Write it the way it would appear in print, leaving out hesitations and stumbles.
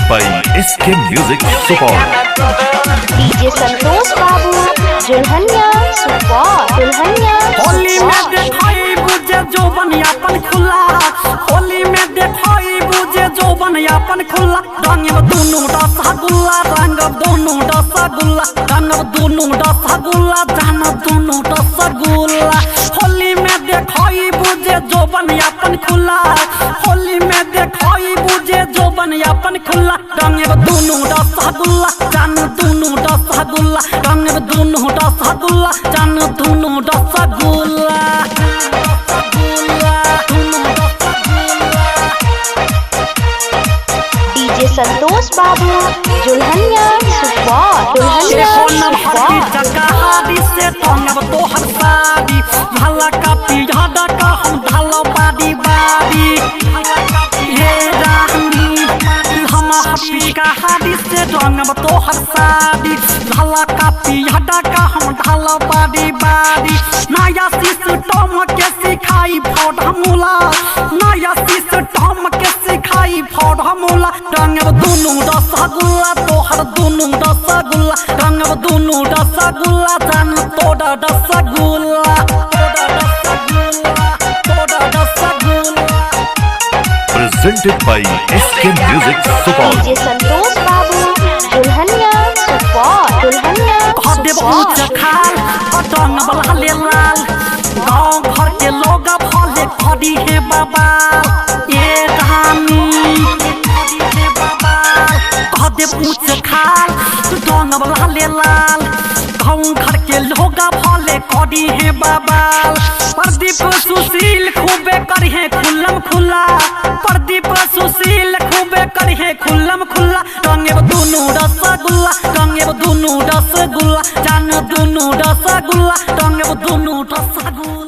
by SK Music Support। DJ Santosh बाबू दुल्हनिया सुपौल दुल्हनिया होली में देखई बुझे जोबन यापन खुला, होली में देखई बुझे जोबन यापन खुला। रंगब दुनु रसगुल्ला, रंगब दुनु रसगुल्ला, रंगब दुनु रसगुल्ला, जानब दुनु रसगुल्ला। होली में देखई बुझे जोबन यापन खुला, होली में देखई बुझे जोबन यापन खुला। रंगब दुनु रसगुल्ला, जान दुनु रसगुल्ला, रंगब दुनु रसगुल्ला, जान दुनु रसगुल्ला। डीजे संतोष बाबू दुल्हनिया सुपौल दुल्हनिया सुपौल से टंगब तोहर साड़ी, भला का पिढ़ा का हम ढाला बादी बादी। हे रानी हम पिका हादी से टंगब तोहर साड़ी, भला का पिढ़ा का हम ढाला बादी बादी। नया सिस्टम के सिखाई फॉर्मूला, नया सिस्टम के सिखाई फॉर्मूला। रंगब दुनु रसगुल्ला, तोहर दुनु रसगुल्ला, रंगब दुनु रसगुल्ला, जान तोड़ा रसगुल्ला, तोड़ा रसगुल्ला, तोड़ा rasgulla. Presented by SK Music Support। DJ Santosh बाबू दुल्हनिया सुपौल दुल्हनिया देव ऊंच खाल अटंग बलहले लाल, गाँव घर के लोग भले खड़ी है बाबा। ये रानी खड़ी है बाबा, देव ऊंच खाल अटंग बलहले लाल, गाँव घर के लोग भले खड़ी है बाबा। प्रदीप सुशील खूबे करिए खुल्लम खुला, प्रदीप सुशील खूबे करिए खुल्लम खुला। रंगब दुनु रसगुल्ला, रंगब दुनु रसगुल्ला, जान दुनु रसगुल्ला, रंगब दुनु रसगुल्ला।